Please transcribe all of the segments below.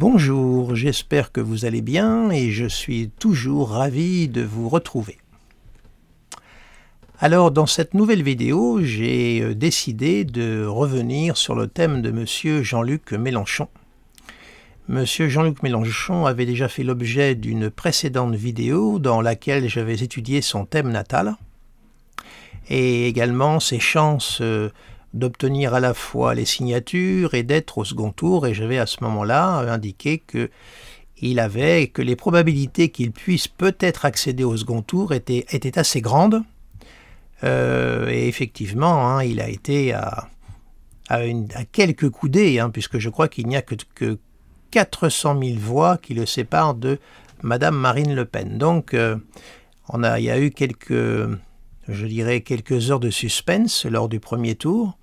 Bonjour, j'espère que vous allez bien et je suis toujours ravi de vous retrouver. Alors dans cette nouvelle vidéo, j'ai décidé de revenir sur le thème de Monsieur Jean-Luc Mélenchon. Monsieur Jean-Luc Mélenchon avait déjà fait l'objet d'une précédente vidéo dans laquelle j'avais étudié son thème natal et également ses chances d'obtenir à la fois les signatures et d'être au second tour, et j'avais à ce moment-là indiqué que les probabilités qu'il puisse peut-être accéder au second tour étaient assez grandes. Et effectivement, il a été à quelques coudées, puisque je crois qu'il n'y a que 400 000 voix qui le séparent de Madame Marine Le Pen. Donc, il y a eu quelques heures de suspense lors du premier tour,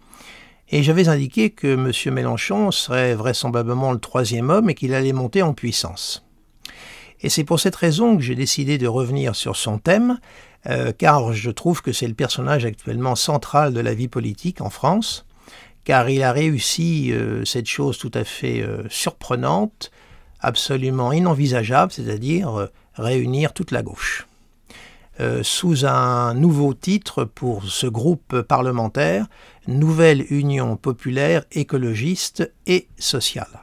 et j'avais indiqué que M. Mélenchon serait vraisemblablement le troisième homme et qu'il allait monter en puissance. Et c'est pour cette raison que j'ai décidé de revenir sur son thème, car je trouve que c'est le personnage actuellement central de la vie politique en France, car il a réussi cette chose tout à fait surprenante, absolument inenvisageable, c'est-à-dire réunir toute la gauche. Sous un nouveau titre pour ce groupe parlementaire, Nouvelle Union populaire écologiste et sociale,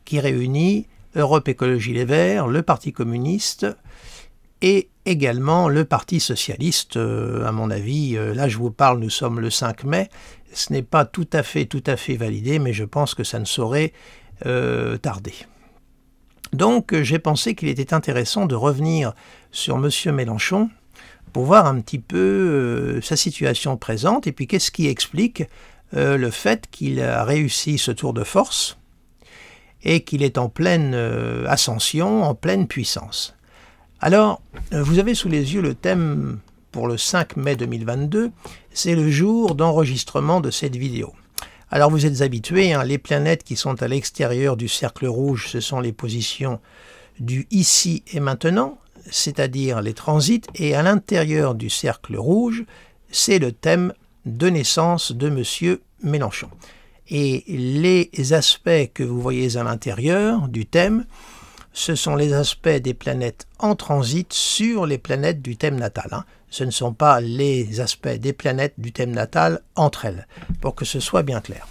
qui réunit Europe Écologie Les Verts, le Parti communiste et également le Parti socialiste. À mon avis, là je vous parle, nous sommes le 5 mai, ce n'est pas tout à fait validé, mais je pense que ça ne saurait tarder. Donc j'ai pensé qu'il était intéressant de revenir sur M. Mélenchon pour voir un petit peu sa situation présente et puis qu'est-ce qui explique le fait qu'il a réussi ce tour de force et qu'il est en pleine ascension, en pleine puissance. Alors, vous avez sous les yeux le thème pour le 5 mai 2022, c'est le jour d'enregistrement de cette vidéo. Alors vous êtes habitués, les planètes qui sont à l'extérieur du cercle rouge, ce sont les positions du ici et maintenant, c'est-à-dire les transits, et à l'intérieur du cercle rouge, c'est le thème de naissance de M. Mélenchon. Et les aspects que vous voyez à l'intérieur du thème, ce sont les aspects des planètes en transit sur les planètes du thème natal. Ce ne sont pas les aspects des planètes du thème natal entre elles, pour que ce soit bien clair.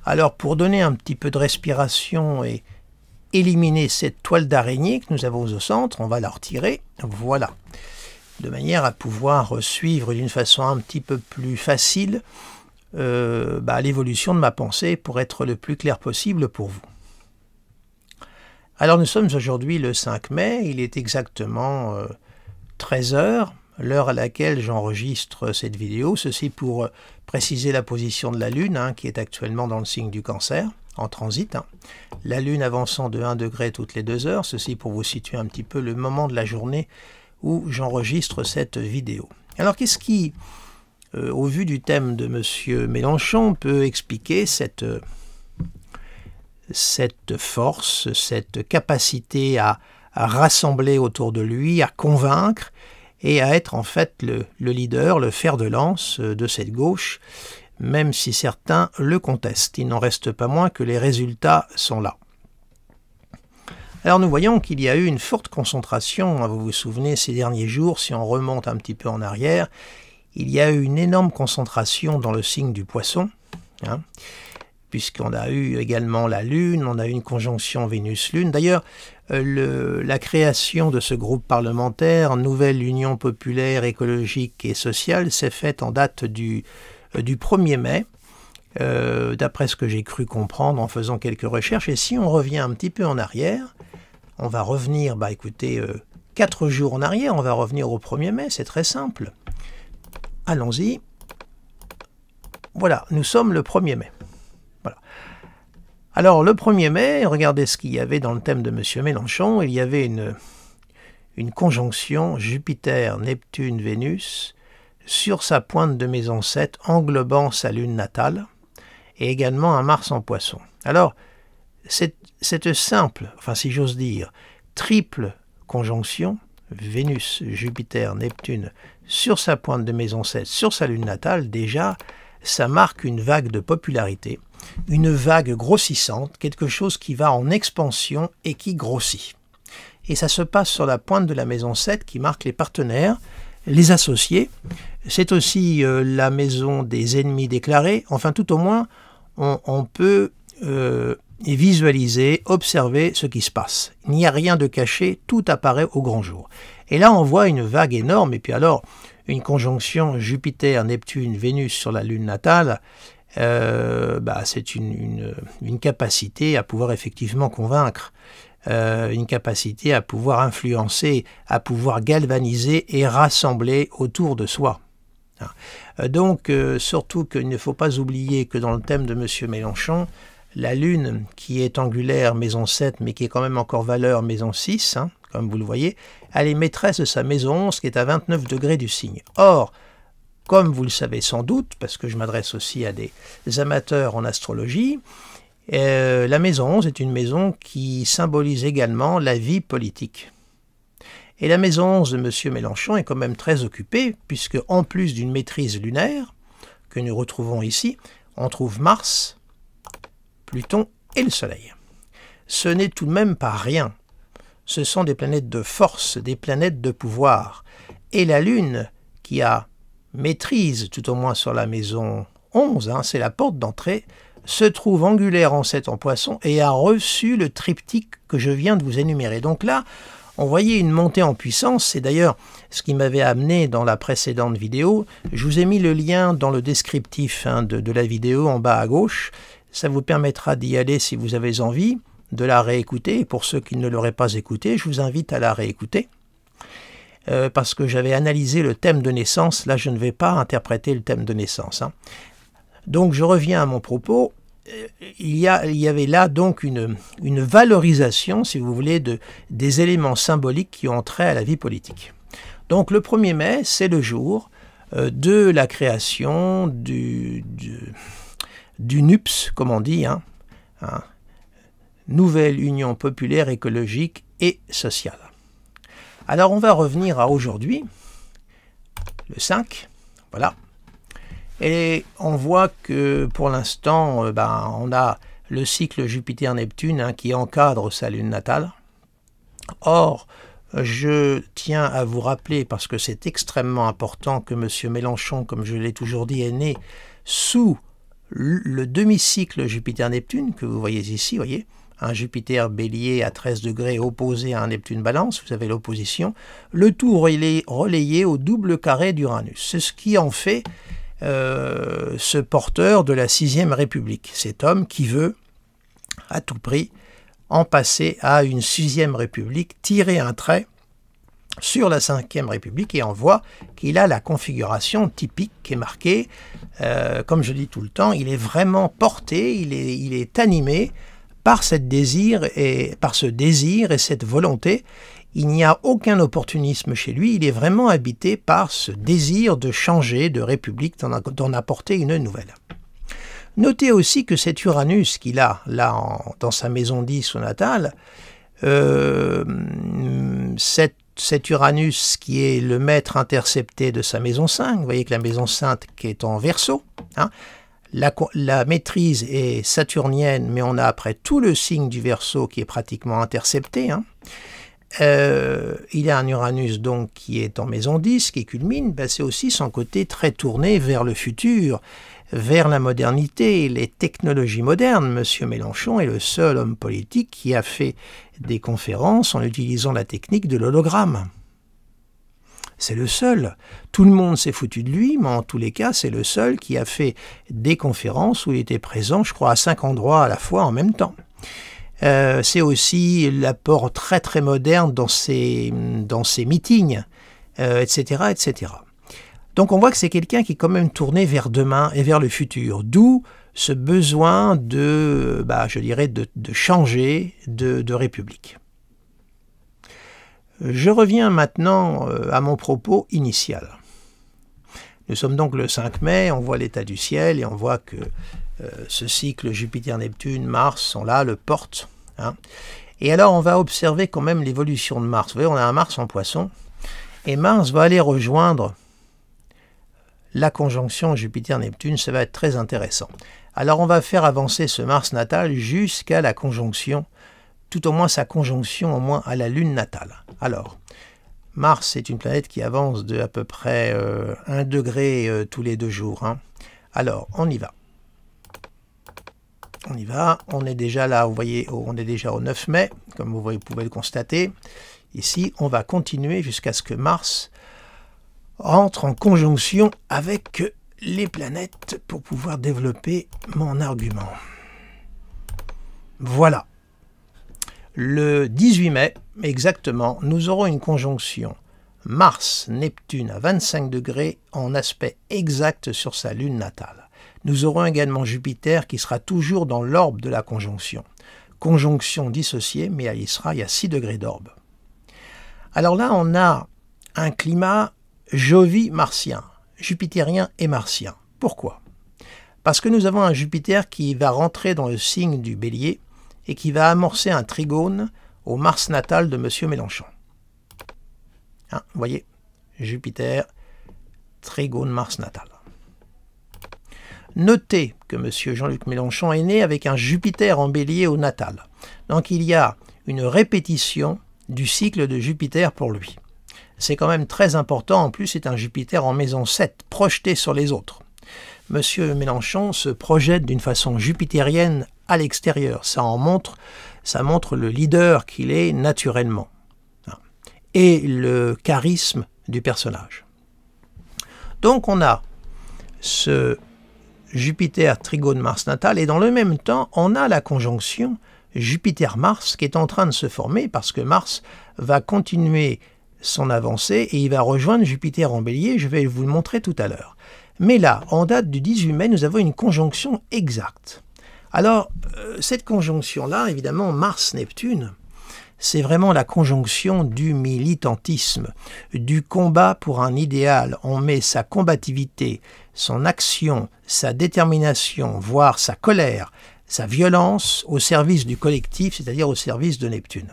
Alors, pour donner un petit peu de respiration et éliminer cette toile d'araignée que nous avons au centre, on va la retirer, voilà, de manière à pouvoir suivre d'une façon un petit peu plus facile l'évolution de ma pensée pour être le plus clair possible pour vous. Alors nous sommes aujourd'hui le 5 mai, il est exactement 13 h, l'heure à laquelle j'enregistre cette vidéo, ceci pour préciser la position de la Lune, qui est actuellement dans le signe du Cancer, en transit. La Lune avançant de 1 degré toutes les 2 heures, ceci pour vous situer un petit peu le moment de la journée où j'enregistre cette vidéo. Alors qu'est-ce qui, au vu du thème de M. Mélenchon, peut expliquer cette force, cette capacité à rassembler autour de lui, à convaincre et à être en fait le leader, le fer de lance de cette gauche, même si certains le contestent. Il n'en reste pas moins que les résultats sont là. Alors nous voyons qu'il y a eu une forte concentration, vous vous souvenez, ces derniers jours, si on remonte un petit peu en arrière, il y a eu une énorme concentration dans le signe du Poisson, puisqu'on a eu également la Lune, on a eu une conjonction Vénus-Lune. D'ailleurs, la création de ce groupe parlementaire, Nouvelle Union populaire écologique et sociale, s'est faite en date du 1er mai, d'après ce que j'ai cru comprendre en faisant quelques recherches. Et si on revient un petit peu en arrière, on va revenir, 4 jours en arrière, on va revenir au 1er mai, c'est très simple. Allons-y. Voilà, nous sommes le 1er mai. Voilà. Alors, le 1er mai, regardez ce qu'il y avait dans le thème de M. Mélenchon. Il y avait une conjonction Jupiter-Neptune-Vénus sur sa pointe de maison 7, englobant sa lune natale, et également un Mars en Poisson. Alors, cette simple, si j'ose dire, triple conjonction, Vénus, Jupiter, Neptune, sur sa pointe de maison 7, sur sa lune natale, déjà, ça marque une vague de popularité, une vague grossissante, quelque chose qui va en expansion et qui grossit. Et ça se passe sur la pointe de la maison 7 qui marque les partenaires, les associés. C'est aussi la maison des ennemis déclarés. Enfin, tout au moins, on peut visualiser, observer ce qui se passe. Il n'y a rien de caché, tout apparaît au grand jour. Et là, on voit une vague énorme, et puis alors, une conjonction Jupiter, Neptune, Vénus sur la Lune natale, c'est une capacité à pouvoir effectivement convaincre, une capacité à pouvoir influencer, à pouvoir galvaniser et rassembler autour de soi. Donc, surtout qu'il ne faut pas oublier que dans le thème de M. Mélenchon, la Lune, qui est angulaire, maison 7, mais qui est quand même encore valeur, maison 6, comme vous le voyez, elle est maîtresse de sa maison 11, qui est à 29 degrés du signe. Or, comme vous le savez sans doute, parce que je m'adresse aussi à des amateurs en astrologie, la maison 11 est une maison qui symbolise également la vie politique. Et la maison 11 de M. Mélenchon est quand même très occupée, puisque en plus d'une maîtrise lunaire, que nous retrouvons ici, on trouve Mars, Pluton et le Soleil. Ce n'est tout de même pas rien. Ce sont des planètes de force, des planètes de pouvoir. Et la Lune, qui a maîtrise, tout au moins sur la maison 11, c'est la porte d'entrée, se trouve angulaire en 7 en Poisson et a reçu le triptyque que je viens de vous énumérer. Donc là, on voyait une montée en puissance, c'est d'ailleurs ce qui m'avait amené dans la précédente vidéo. Je vous ai mis le lien dans le descriptif de la vidéo en bas à gauche. Ça vous permettra d'y aller si vous avez envie, de la réécouter. Et pour ceux qui ne l'auraient pas écoutée, je vous invite à la réécouter. Parce que j'avais analysé le thème de naissance. Là, je ne vais pas interpréter le thème de naissance. Donc, je reviens à mon propos. Il y avait là donc une valorisation, si vous voulez, des éléments symboliques qui ont trait à la vie politique. Donc, le 1er mai, c'est le jour de la création du NUPS, comme on dit, Nouvelle Union Populaire Écologique et Sociale. Alors on va revenir à aujourd'hui, le 5, voilà, et on voit que pour l'instant, on a le cycle Jupiter-Neptune qui encadre sa lune natale. Or, je tiens à vous rappeler, parce que c'est extrêmement important, que M. Mélenchon, comme je l'ai toujours dit, est né sous le demi-cycle Jupiter-Neptune, que vous voyez ici, voyez, un Jupiter bélier à 13 degrés opposé à un Neptune balance, vous avez l'opposition, le tout relayé au double carré d'Uranus. C'est ce qui en fait ce porteur de la 6e République, cet homme qui veut, à tout prix, en passer à une 6e République, tirer un trait sur la 5e République, et on voit qu'il a la configuration typique qui est marquée, comme je dis tout le temps, il est vraiment porté, il est animé par ce désir et cette volonté. Il n'y a aucun opportunisme chez lui, il est vraiment habité par ce désir de changer de république, d'en apporter une nouvelle. Notez aussi que cet Uranus qu'il a là dans sa maison 10 au natal, cet Uranus qui est le maître intercepté de sa maison 5, vous voyez que la maison 5 qui est en Verseau, la maîtrise est saturnienne, mais on a après tout le signe du Verseau qui est pratiquement intercepté. Il y a un Uranus donc qui est en maison 10, qui culmine, c'est aussi son côté très tourné vers le futur, vers la modernité, les technologies modernes. M. Mélenchon est le seul homme politique qui a fait des conférences en utilisant la technique de l'hologramme. C'est le seul. Tout le monde s'est foutu de lui, mais en tous les cas, c'est le seul qui a fait des conférences où il était présent, je crois, à 5 endroits à la fois en même temps. C'est aussi l'apport très très moderne dans ses meetings, etc., etc. Donc on voit que c'est quelqu'un qui est quand même tourné vers demain et vers le futur, d'où ce besoin de changer de république. Je reviens maintenant à mon propos initial. Nous sommes donc le 5 mai, on voit l'état du ciel et on voit que ce cycle Jupiter-Neptune, Mars sont là, le portent. Et alors on va observer quand même l'évolution de Mars. Vous voyez, on a un Mars en Poisson, et Mars va aller rejoindre la conjonction Jupiter-Neptune, ça va être très intéressant. Alors on va faire avancer ce Mars natal jusqu'à la conjonction, tout au moins sa conjonction au moins à la Lune natale. Alors, Mars est une planète qui avance de à peu près 1 degré tous les 2 jours. Hein. Alors, on y va. On y va, on est déjà là, vous voyez, on est déjà au 9 mai, comme vous pouvez le constater. Ici, on va continuer jusqu'à ce que Mars entre en conjonction avec les planètes pour pouvoir développer mon argument. Voilà. Le 18 mai, exactement, nous aurons une conjonction Mars-Neptune à 25 degrés en aspect exact sur sa lune natale. Nous aurons également Jupiter qui sera toujours dans l'orbe de la conjonction. Conjonction dissociée, mais il y a 6 degrés d'orbe. Alors là, on a un climat Jovi-martien, jupitérien et martien. Pourquoi? Parce que nous avons un Jupiter qui va rentrer dans le signe du Bélier et qui va amorcer un trigone au Mars natal de M. Mélenchon. Hein, vous voyez, Jupiter, trigone Mars natal. Notez que M. Jean-Luc Mélenchon est né avec un Jupiter en Bélier au natal. Donc il y a une répétition du cycle de Jupiter pour lui. C'est quand même très important, en plus c'est un Jupiter en maison 7, projeté sur les autres. M. Mélenchon se projette d'une façon jupitérienne à l'extérieur. Ça montre le leader qu'il est naturellement. Et le charisme du personnage. Donc on a ce Jupiter trigone Mars natal et dans le même temps on a la conjonction Jupiter-Mars qui est en train de se former parce que Mars va continuer son avancée et il va rejoindre Jupiter en Bélier, je vais vous le montrer tout à l'heure. Mais là, en date du 18 mai, nous avons une conjonction exacte. Alors, cette conjonction-là, évidemment, Mars-Neptune, c'est vraiment la conjonction du militantisme, du combat pour un idéal. On met sa combativité, son action, sa détermination, voire sa colère, sa violence au service du collectif, c'est-à-dire au service de Neptune.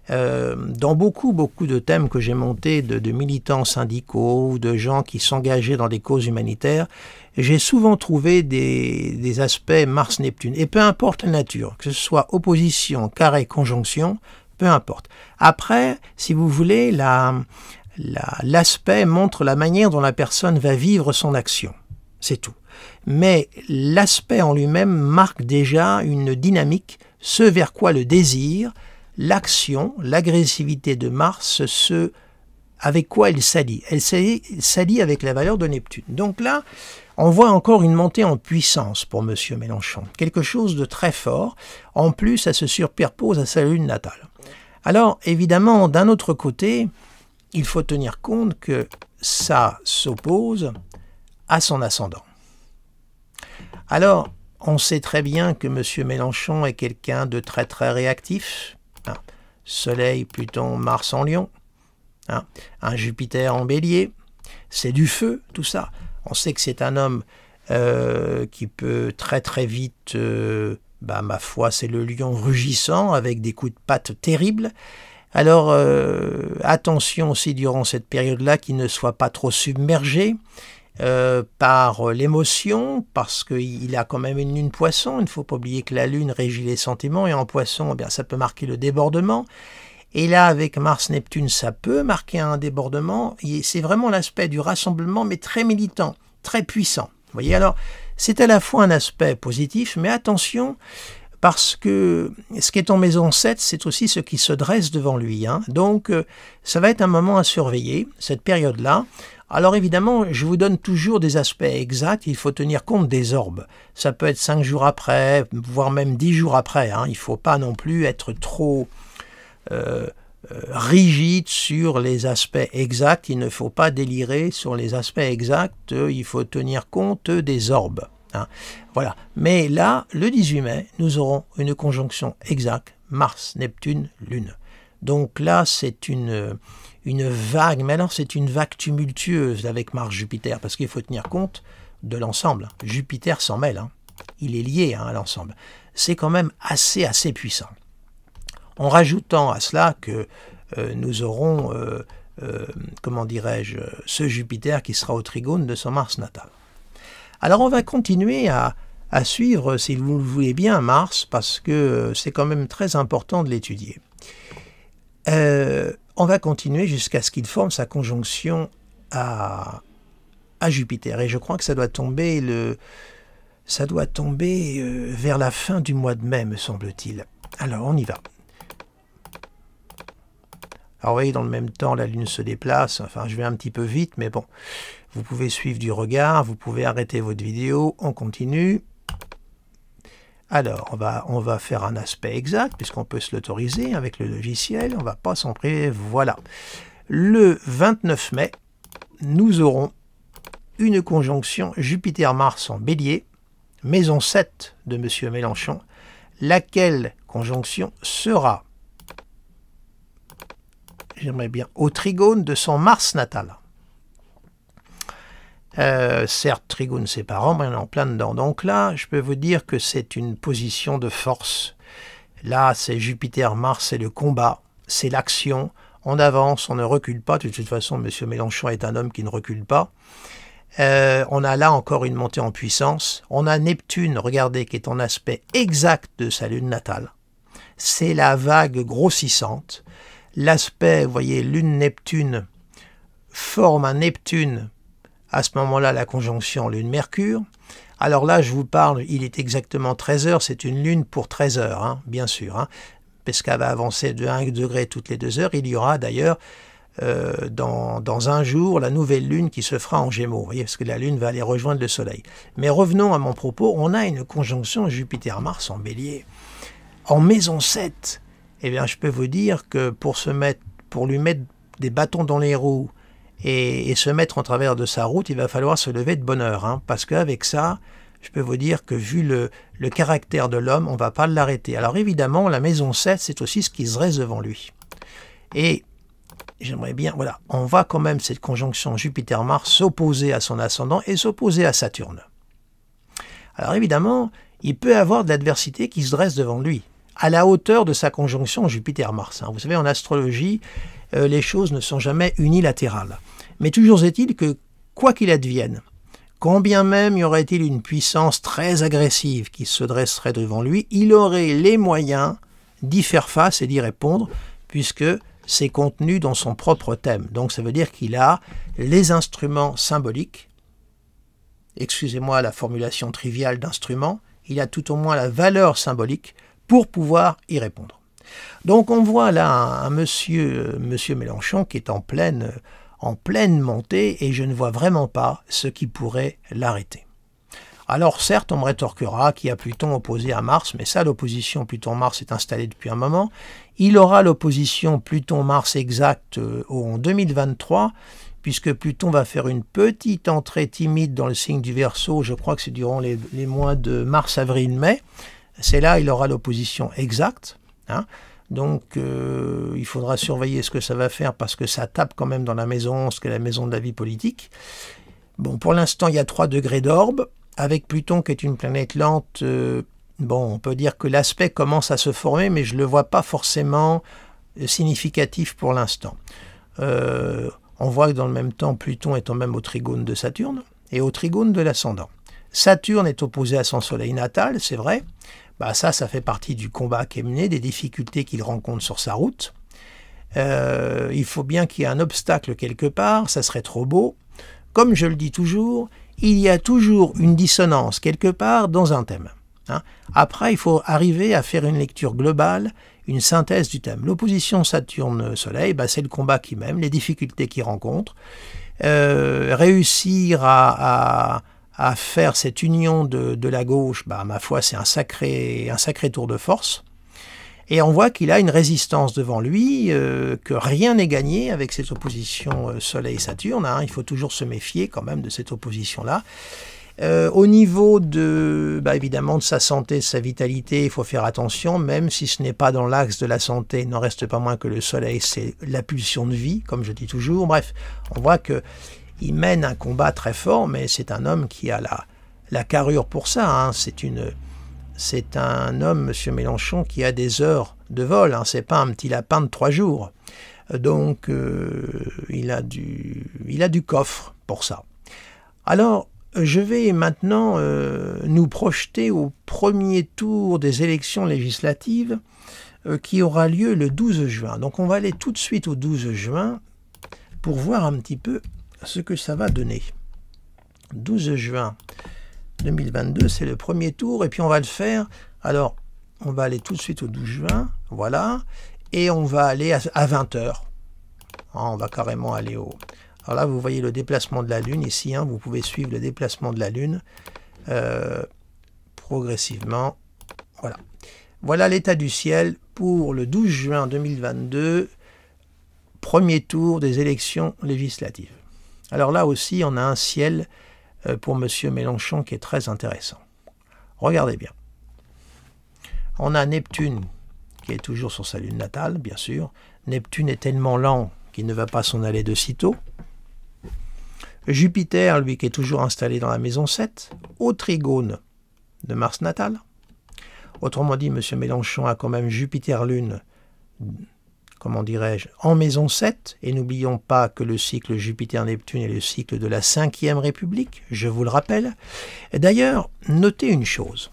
Dans beaucoup de thèmes que j'ai montés de militants syndicaux ou de gens qui s'engageaient dans des causes humanitaires, j'ai souvent trouvé des aspects Mars-Neptune. Et peu importe la nature, que ce soit opposition, carré, conjonction, peu importe. Après, si vous voulez, l'aspect montre la manière dont la personne va vivre son action. C'est tout. Mais l'aspect en lui-même marque déjà une dynamique, ce vers quoi le désir, l'action, l'agressivité de Mars, avec quoi elle s'allie. Elle s'allie avec la valeur de Neptune. Donc là, on voit encore une montée en puissance pour M. Mélenchon. Quelque chose de très fort. En plus, ça se superpose à sa lune natale. Alors, évidemment, d'un autre côté, il faut tenir compte que ça s'oppose à son ascendant. Alors, on sait très bien que M. Mélenchon est quelqu'un de très réactif. Hein. Soleil, Pluton, Mars en Lion. Hein. Un Jupiter en Bélier. C'est du feu, tout ça. On sait que c'est un homme qui peut très vite, ma foi, c'est le lion rugissant avec des coups de patte terribles. Alors, attention aussi durant cette période-là qu'il ne soit pas trop submergé par l'émotion, parce qu'il a quand même une lune poisson. Il ne faut pas oublier que la lune régit les sentiments, et en poisson, eh bien, ça peut marquer le débordement. Et là, avec Mars-Neptune, ça peut marquer un débordement. C'est vraiment l'aspect du rassemblement, mais très militant, très puissant. Vous voyez, alors, c'est à la fois un aspect positif, mais attention, parce que ce qui est en maison 7, c'est aussi ce qui se dresse devant lui. Hein. Donc, ça va être un moment à surveiller, cette période-là. Alors évidemment, je vous donne toujours des aspects exacts, il faut tenir compte des orbes. Ça peut être 5 jours après, voire même 10 jours après. Hein. Il ne faut pas non plus être trop rigide sur les aspects exacts, il ne faut pas délirer sur les aspects exacts, il faut tenir compte des orbes. Hein. Voilà. Mais là, le 18 mai, nous aurons une conjonction exacte, Mars, Neptune, Lune. Donc là, c'est une vague, mais alors c'est une vague tumultueuse avec Mars-Jupiter, parce qu'il faut tenir compte de l'ensemble. Jupiter s'en mêle, hein. Il est lié à l'ensemble. C'est quand même assez puissant. En rajoutant à cela que nous aurons comment dirais-je, ce Jupiter qui sera au trigone de son Mars natal. Alors on va continuer à suivre, si vous le voulez bien, Mars, parce que c'est quand même très important de l'étudier. On va continuer jusqu'à ce qu'il forme sa conjonction à Jupiter, et je crois que ça doit tomber vers la fin du mois de mai, me semble-t-il. Alors on y va. Alors vous voyez, dans le même temps, la Lune se déplace, enfin je vais un petit peu vite, mais bon, vous pouvez suivre du regard, vous pouvez arrêter votre vidéo, on continue. Alors, on va faire un aspect exact, puisqu'on peut se l'autoriser avec le logiciel, on ne va pas s'en priver, voilà. Le 29 mai, nous aurons une conjonction Jupiter-Mars en Bélier, maison 7 de M. Mélenchon, laquelle conjonction sera, j'aimerais bien, au trigone de son Mars natal. Certes, trigone c'est parent, mais on est en plein dedans. Donc là, je peux vous dire que c'est une position de force. Là, c'est Jupiter-Mars, c'est le combat, c'est l'action. On avance, on ne recule pas. De toute façon, M. Mélenchon est un homme qui ne recule pas. On a là encore une montée en puissance. On a Neptune, regardez, qui est en aspect exact de sa lune natale. C'est la vague grossissante. L'aspect, vous voyez, Lune-Neptune forme un Neptune, à ce moment-là, la conjonction Lune-Mercure. Alors là, je vous parle, il est exactement 13 heures, c'est une lune pour 13 heures, hein, bien sûr, hein, parce qu'elle va avancer de 1 degré toutes les 2 heures. Il y aura d'ailleurs, dans un jour, la nouvelle lune qui se fera en Gémeaux, vous voyez, parce que la lune va aller rejoindre le Soleil. Mais revenons à mon propos, on a une conjonction Jupiter-Mars en Bélier. En maison 7, eh bien, je peux vous dire que pour lui mettre des bâtons dans les roues et se mettre en travers de sa route, il va falloir se lever de bonne heure, hein, parce qu'avec ça, je peux vous dire que vu le caractère de l'homme, on ne va pas l'arrêter. Alors évidemment, la maison 7, c'est aussi ce qui se reste devant lui. Et j'aimerais bien, voilà, on va quand même, cette conjonction Jupiter-Mars, s'opposer à son ascendant et s'opposer à Saturne. Alors évidemment, il peut avoir de l'adversité qui se dresse devant lui, à la hauteur de sa conjonction Jupiter-Mars. Hein. Vous savez, en astrologie, les choses ne sont jamais unilatérales. Mais toujours est-il que, quoi qu'il advienne, quand bien même y aurait-il une puissance très agressive qui se dresserait devant lui, il aurait les moyens d'y faire face et d'y répondre, puisque c'est contenu dans son propre thème. Donc ça veut dire qu'il a les instruments symboliques, excusez-moi la formulation triviale d'instrument, il a tout au moins la valeur symbolique pour pouvoir y répondre. Donc on voit là un monsieur Mélenchon qui est en pleine montée et je ne vois vraiment pas ce qui pourrait l'arrêter. Alors certes, on me rétorquera qu'il y a Pluton opposé à Mars, mais ça, l'opposition Pluton-Mars est installée depuis un moment. Il aura l'opposition Pluton-Mars exacte en 2023, puisque Pluton va faire une petite entrée timide dans le signe du Verseau, je crois que c'est durant les mois de mars, avril, mai. C'est là il aura l'opposition exacte. Hein. Donc il faudra surveiller ce que ça va faire parce que ça tape quand même dans la maison 11, qui est la maison de la vie politique. Bon, pour l'instant, il y a 3 degrés d'orbe. Avec Pluton qui est une planète lente, bon, on peut dire que l'aspect commence à se former, mais je ne le vois pas forcément significatif pour l'instant. On voit que dans le même temps, Pluton est même au trigone de Saturne et au trigone de l'ascendant. Saturne est opposé à son soleil natal, c'est vrai. Bah ça fait partie du combat qu'il est mené, des difficultés qu'il rencontre sur sa route. Il faut bien qu'il y ait un obstacle quelque part, ça serait trop beau. Comme je le dis toujours, il y a toujours une dissonance quelque part dans un thème. Hein. Après, il faut arriver à faire une lecture globale, une synthèse du thème. L'opposition Saturne-Soleil, bah, c'est le combat qu'il mène, les difficultés qu'il rencontre. Réussir à faire cette union de la gauche, bah, ma foi, c'est un sacré tour de force. Et on voit qu'il a une résistance devant lui, que rien n'est gagné avec cette opposition Soleil-Saturne. Hein. Il faut toujours se méfier quand même de cette opposition-là. Au niveau évidemment de sa santé, de sa vitalité, il faut faire attention, même si ce n'est pas dans l'axe de la santé, il n'en reste pas moins que le Soleil, c'est la pulsion de vie, comme je dis toujours. Bref, on voit qu'il mène un combat très fort, mais c'est un homme qui a la carrure pour ça. Hein. C'est un homme, M. Mélenchon, qui a des heures de vol. Hein. Ce n'est pas un petit lapin de 3 jours. Donc, il a du coffre pour ça. Alors, je vais maintenant nous projeter au premier tour des élections législatives qui aura lieu le 12 juin. Donc, on va aller tout de suite au 12 juin pour voir un petit peu ce que ça va donner. 12 juin 2022, c'est le premier tour, et puis on va le faire. Alors, on va aller tout de suite au 12 juin, voilà, et on va aller à 20 h. On va carrément aller au... Alors là, vous voyez le déplacement de la Lune ici, hein, vous pouvez suivre le déplacement de la Lune progressivement. Voilà. Voilà l'état du ciel pour le 12 juin 2022, premier tour des élections législatives. Alors là aussi, on a un ciel pour M. Mélenchon qui est très intéressant. Regardez bien. On a Neptune qui est toujours sur sa lune natale, bien sûr. Neptune est tellement lent qu'il ne va pas s'en aller de sitôt. Jupiter, lui, qui est toujours installé dans la maison 7, au trigone de Mars natal. Autrement dit, M. Mélenchon a quand même Jupiter-Lune, comment dirais-je, en maison 7. Et n'oublions pas que le cycle Jupiter-Neptune est le cycle de la 5e République, je vous le rappelle. D'ailleurs, notez une chose.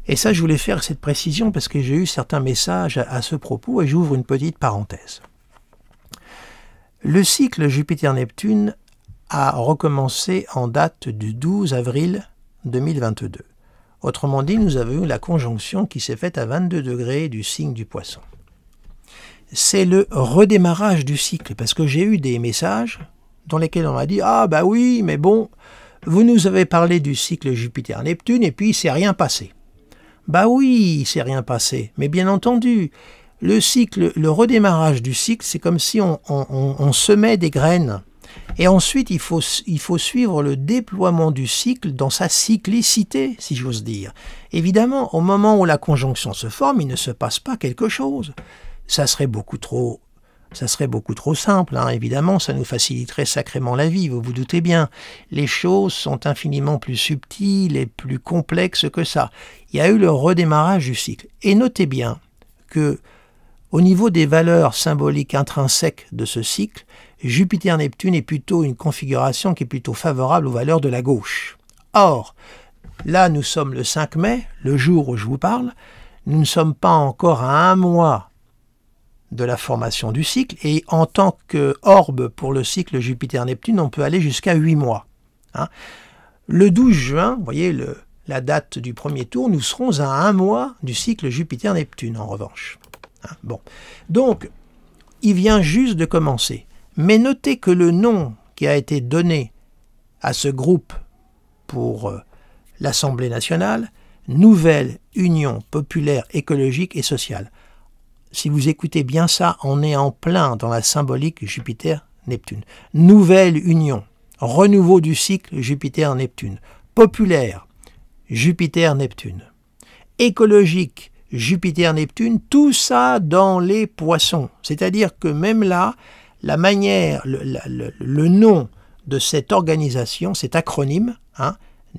Et ça, je voulais faire cette précision parce que j'ai eu certains messages à ce propos et j'ouvre une petite parenthèse. Le cycle Jupiter-Neptune a recommencé en date du 12 avril 2022. Autrement dit, nous avons eu la conjonction qui s'est faite à 22 degrés du signe du Poisson. C'est le redémarrage du cycle, parce que j'ai eu des messages dans lesquels on m'a dit « Ah bah oui, mais bon, vous nous avez parlé du cycle Jupiter-Neptune et puis il ne s'est rien passé. » Bah oui, il ne s'est rien passé, mais bien entendu, le cycle, le redémarrage du cycle, c'est comme si on semait des graines. Et ensuite, il faut suivre le déploiement du cycle dans sa cyclicité, si j'ose dire. Évidemment, au moment où la conjonction se forme, il ne se passe pas quelque chose. Ça serait beaucoup trop simple, hein. Évidemment, ça nous faciliterait sacrément la vie, vous vous doutez bien. Les choses sont infiniment plus subtiles et plus complexes que ça. Il y a eu le redémarrage du cycle. Et notez bien que, au niveau des valeurs symboliques intrinsèques de ce cycle, Jupiter-Neptune est plutôt une configuration qui est plutôt favorable aux valeurs de la gauche. Or, là nous sommes le 5 mai, le jour où je vous parle, nous ne sommes pas encore à un mois de la formation du cycle, et en tant qu'orbe pour le cycle Jupiter-Neptune, on peut aller jusqu'à 8 mois. Hein. Le 12 juin, vous voyez la date du premier tour, nous serons à un mois du cycle Jupiter-Neptune en revanche. Hein. Bon. Donc, il vient juste de commencer. Mais notez que le nom qui a été donné à ce groupe pour l'Assemblée nationale, Nouvelle Union populaire écologique et sociale. Si vous écoutez bien ça, on est en plein dans la symbolique Jupiter-Neptune. Nouvelle Union, renouveau du cycle Jupiter-Neptune. Populaire, Jupiter-Neptune. Écologique, Jupiter-Neptune, tout ça dans les poissons. C'est-à-dire que même là, la manière, le nom de cette organisation, cet acronyme, hein,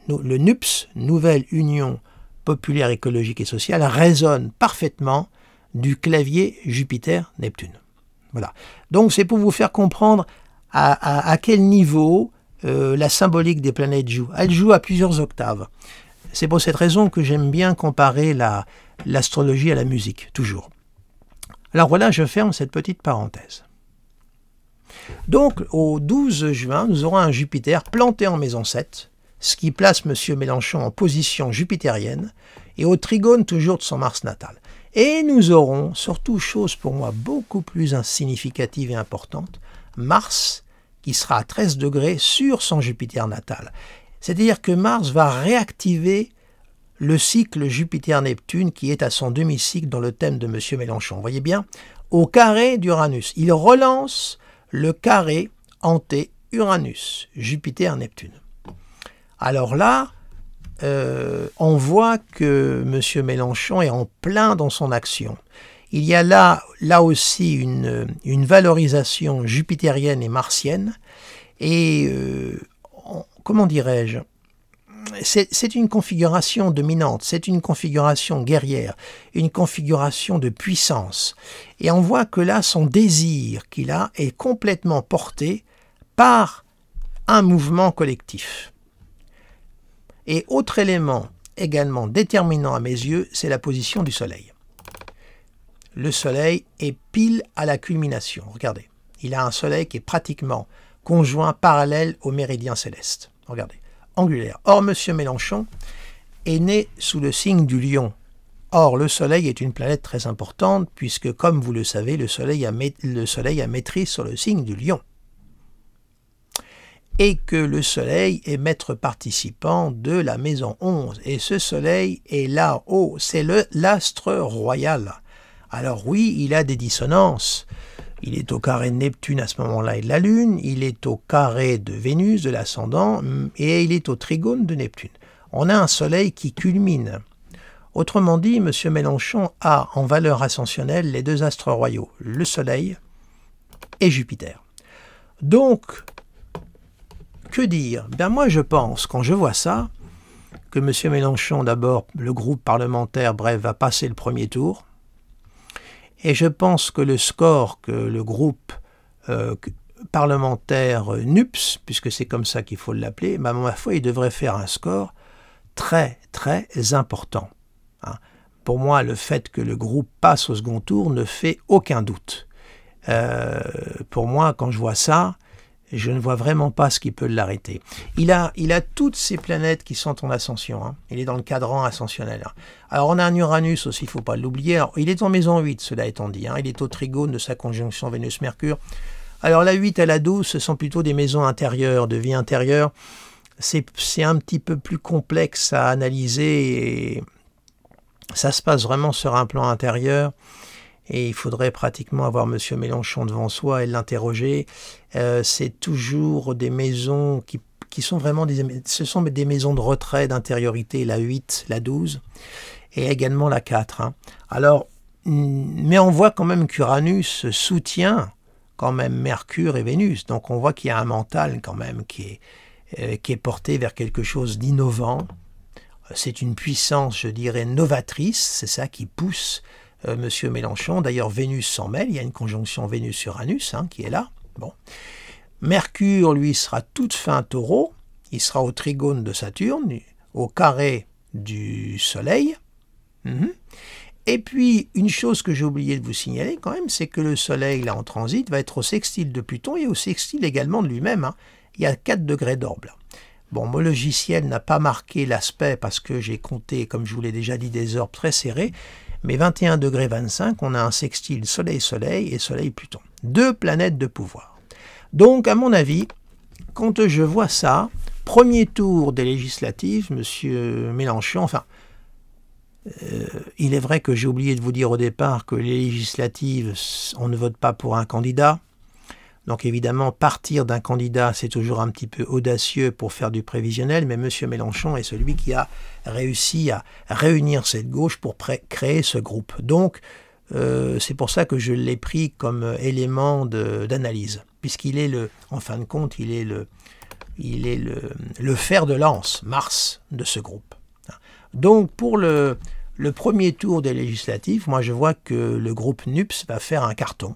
le NUPS, Nouvelle Union Populaire Écologique et Sociale, résonne parfaitement du clavier Jupiter-Neptune. Voilà. Donc c'est pour vous faire comprendre à quel niveau la symbolique des planètes joue. Elle joue à plusieurs octaves. C'est pour cette raison que j'aime bien comparer l'astrologie à la musique, toujours. Alors voilà, je ferme cette petite parenthèse. Donc, au 12 juin, nous aurons un Jupiter planté en maison 7, ce qui place M. Mélenchon en position jupitérienne, et au trigone toujours de son Mars natal. Et nous aurons, surtout chose pour moi beaucoup plus significative et importante, Mars qui sera à 13 degrés sur son Jupiter natal. C'est-à-dire que Mars va réactiver le cycle Jupiter-Neptune qui est à son demi-cycle dans le thème de M. Mélenchon. Vous voyez bien, au carré d'Uranus. Il relance le carré hanté-Uranus, Jupiter-Neptune. Alors là, on voit que M. Mélenchon est en plein dans son action. Il y a là aussi une valorisation jupitérienne et martienne, et comment dirais-je, c'est une configuration dominante, c'est une configuration guerrière, une configuration de puissance. Et on voit que là, son désir qu'il a est complètement porté par un mouvement collectif. Et autre élément également déterminant à mes yeux, c'est la position du Soleil. Le Soleil est pile à la culmination. Regardez, il a un Soleil qui est pratiquement conjoint, parallèle au méridien céleste. Regardez, angulaire. Or, M. Mélenchon est né sous le signe du Lion. Or, le Soleil est une planète très importante, puisque, comme vous le savez, le Soleil a maîtrise sur le signe du Lion. Et que le Soleil est maître participant de la maison 11. Et ce Soleil est là-haut, c'est l'astre royal. Alors oui, il a des dissonances. Il est au carré de Neptune à ce moment-là et de la Lune, il est au carré de Vénus, de l'ascendant, et il est au trigone de Neptune. On a un Soleil qui culmine. Autrement dit, M. Mélenchon a en valeur ascensionnelle les deux astres royaux, le Soleil et Jupiter. Donc, que dire? Ben moi je pense, quand je vois ça, que M. Mélenchon, d'abord, le groupe parlementaire, bref, va passer le premier tour. Et je pense que le score que le groupe parlementaire NUPS, puisque c'est comme ça qu'il faut l'appeler, ben, à ma foi, il devrait faire un score très, très important. Hein. Pour moi, le fait que le groupe passe au second tour ne fait aucun doute. Pour moi, quand je vois ça, je ne vois vraiment pas ce qui peut l'arrêter. Il a toutes ces planètes qui sont en ascension. Hein. Il est dans le cadran ascensionnel. Hein. Alors on a un Uranus aussi, il ne faut pas l'oublier. Alors, il est en maison 8, cela étant dit. Hein. Il est au trigone de sa conjonction Vénus-Mercure. Alors la 8 et la 12, ce sont plutôt des maisons intérieures, de vie intérieure. C'est un petit peu plus complexe à analyser. Et ça se passe vraiment sur un plan intérieur. Et il faudrait pratiquement avoir M. Mélenchon devant soi et l'interroger. C'est toujours des maisons qui sont vraiment ce sont des maisons de retrait, d'intériorité, la 8, la 12, et également la 4. Hein. Alors, mais on voit quand même qu'Uranus soutient quand même Mercure et Vénus. Donc on voit qu'il y a un mental quand même qui est porté vers quelque chose d'innovant. C'est une puissance, je dirais, novatrice. C'est ça qui pousse Monsieur Mélenchon. D'ailleurs, Vénus s'en mêle, il y a une conjonction Vénus-Uranus hein, qui est là. Bon. Mercure, lui, sera toute fin Taureau, il sera au trigone de Saturne, au carré du Soleil. Et puis, une chose que j'ai oublié de vous signaler quand même, c'est que le Soleil, là, en transit, va être au sextile de Pluton et au sextile également de lui-même. Hein. Il y a 4 degrés d'orbe, là. Bon, mon logiciel n'a pas marqué l'aspect parce que j'ai compté, comme je vous l'ai déjà dit, des orbes très serrés. Mais 21 degrés 25, on a un sextile Soleil-Soleil et Soleil-Pluton. 2 planètes de pouvoir. Donc, à mon avis, quand je vois ça, premier tour des législatives, M. Mélenchon, enfin, il est vrai que j'ai oublié de vous dire au départ que les législatives, on ne vote pas pour un candidat. Donc évidemment, partir d'un candidat, c'est toujours un petit peu audacieux pour faire du prévisionnel, mais M. Mélenchon est celui qui a réussi à réunir cette gauche pour créer ce groupe. Donc, c'est pour ça que je l'ai pris comme élément d'analyse, puisqu'il est en fin de compte, il est le fer de lance, Mars, de ce groupe. Donc, pour le premier tour des législatives, moi je vois que le groupe NUPS va faire un carton.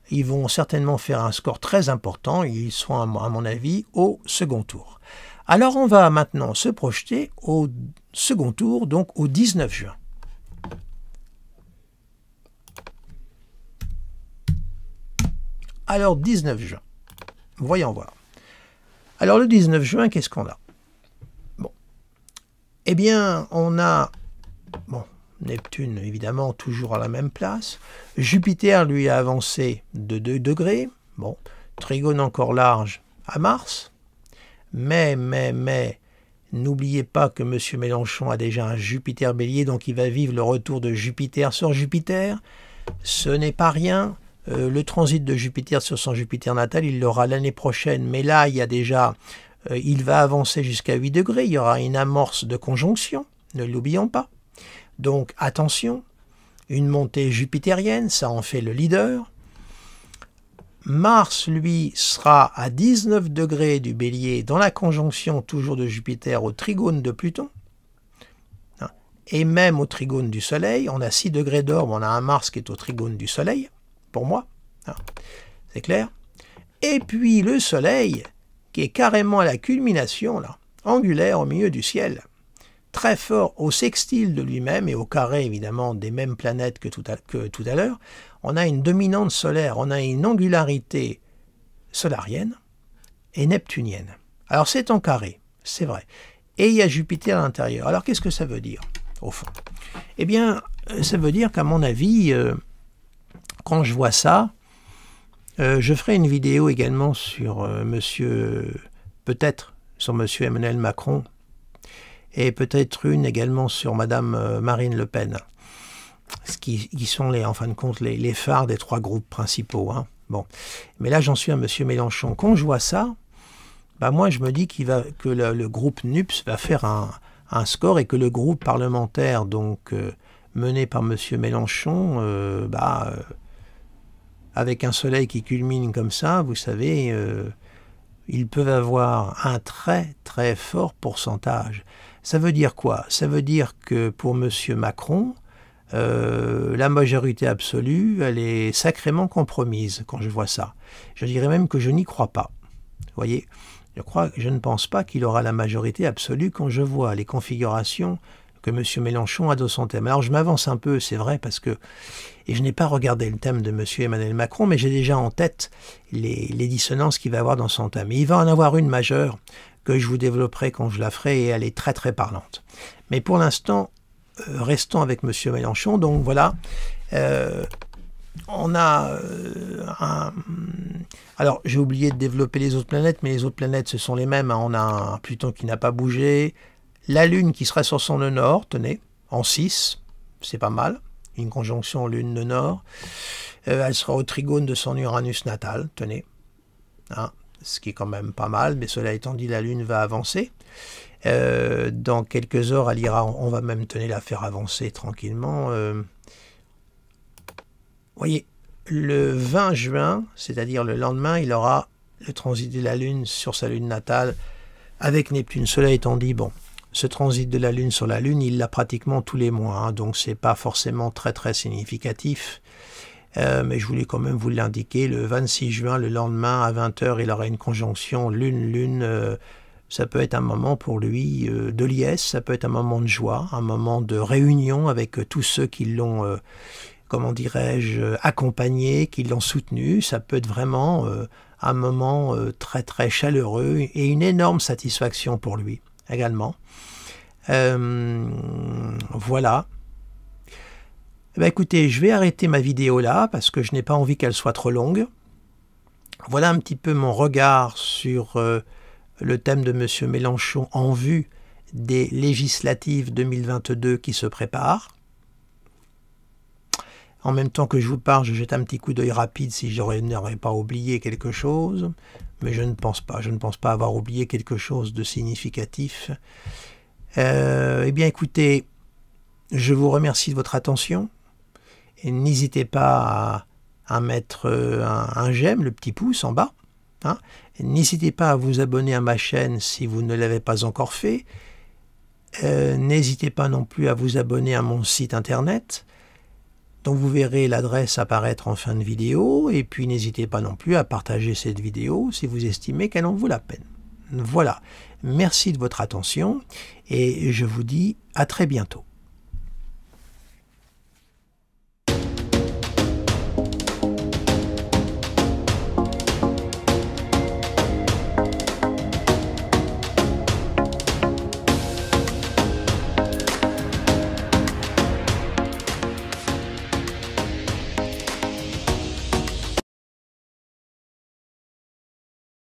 Ils vont certainement faire un score très important. Ils seront, à mon avis, au second tour. Alors, on va maintenant se projeter au second tour, donc au 19 juin. Alors, 19 juin. Voyons voir. Alors, le 19 juin, qu'est-ce qu'on a? Bon. Eh bien, on a... Bon. Neptune, évidemment, toujours à la même place. Jupiter, lui, a avancé de 2 degrés. Bon, trigone encore large à Mars. Mais, n'oubliez pas que M. Mélenchon a déjà un Jupiter bélier, donc il va vivre le retour de Jupiter sur Jupiter. Ce n'est pas rien. Le transit de Jupiter sur son Jupiter natal, il l'aura l'année prochaine. Mais là, il y a déjà... il va avancer jusqu'à 8 degrés. Il y aura une amorce de conjonction. Ne l'oublions pas. Donc attention, une montée jupitérienne, ça en fait le leader. Mars, lui, sera à 19 degrés du Bélier dans la conjonction toujours de Jupiter au trigone de Pluton. Et même au trigone du Soleil, on a 6 degrés d'orbe, on a un Mars qui est au trigone du Soleil, pour moi. C'est clair? Et puis le Soleil, qui est carrément à la culmination, là, angulaire au milieu du ciel, très fort au sextile de lui-même et au carré évidemment des mêmes planètes que tout à l'heure, on a une dominante solaire, on a une angularité solarienne et neptunienne. Alors c'est en carré, c'est vrai. Et il y a Jupiter à l'intérieur. Alors qu'est-ce que ça veut dire, au fond? Eh bien, ça veut dire qu'à mon avis, quand je vois ça, je ferai une vidéo également sur peut-être sur monsieur Emmanuel Macron, et peut-être une également sur madame Marine Le Pen, qui sont en fin de compte les phares des 3 groupes principaux. Hein. Bon. Mais là j'en suis à monsieur Mélenchon. Quand je vois ça, bah moi je me dis que le groupe NUPS va faire un score et que le groupe parlementaire donc mené par monsieur Mélenchon, avec un soleil qui culmine comme ça, vous savez, ils peuvent avoir un très très fort pourcentage. Ça veut dire quoi? Ça veut dire que pour M. Macron, la majorité absolue, elle est sacrément compromise quand je vois ça. Je dirais même que je n'y crois pas. Vous voyez, je ne pense pas qu'il aura la majorité absolue quand je vois les configurations que M. Mélenchon a dans son thème. Alors je m'avance un peu, c'est vrai, parce que je n'ai pas regardé le thème de M. Emmanuel Macron, mais j'ai déjà en tête les dissonances qu'il va avoir dans son thème. Et il va en avoir une majeure que je vous développerai quand je la ferai, et elle est très très parlante. Mais pour l'instant, restons avec M. Mélenchon. Donc voilà, on a alors j'ai oublié de développer les autres planètes, mais les autres planètes ce sont les mêmes. Hein. On a un Pluton qui n'a pas bougé, la Lune qui sera sur son nœud nord, tenez, en 6, c'est pas mal, une conjonction Lune-nœud nord. Elle sera au trigone de son Uranus natal, tenez, hein, ce qui est quand même pas mal, mais cela étant dit, la Lune va avancer. Dans quelques heures, elle ira, on va même la faire avancer tranquillement. Voyez, le 20 juin, c'est-à-dire le lendemain, il aura le transit de la Lune sur sa Lune natale avec Neptune. Cela étant dit, bon, ce transit de la Lune sur la Lune, il l'a pratiquement tous les mois, hein, donc c'est pas forcément très très significatif. Mais je voulais quand même vous l'indiquer, le 26 juin, le lendemain, à 20 h, il aura une conjonction Lune-Lune. Ça peut être un moment pour lui de liesse, ça peut être un moment de joie, un moment de réunion avec tous ceux qui l'ont, comment dirais-je, accompagné, qui l'ont soutenu. Ça peut être vraiment un moment très très chaleureux et une énorme satisfaction pour lui également. Voilà. Eh bien, écoutez, je vais arrêter ma vidéo là parce que je n'ai pas envie qu'elle soit trop longue. Voilà un petit peu mon regard sur le thème de M. Mélenchon en vue des législatives 2022 qui se préparent. En même temps que je vous parle, je jette un petit coup d'œil rapide si je n'aurais pas oublié quelque chose, mais je ne pense pas. Je ne pense pas avoir oublié quelque chose de significatif. Eh bien, écoutez, je vous remercie de votre attention. Et n'hésitez pas à mettre un j'aime, le petit pouce en bas. Hein. N'hésitez pas à vous abonner à ma chaîne si vous ne l'avez pas encore fait. N'hésitez pas non plus à vous abonner à mon site internet. Donc vous verrez l'adresse apparaître en fin de vidéo. Et puis n'hésitez pas non plus à partager cette vidéo si vous estimez qu'elle en vaut la peine. Voilà. Merci de votre attention et je vous dis à très bientôt.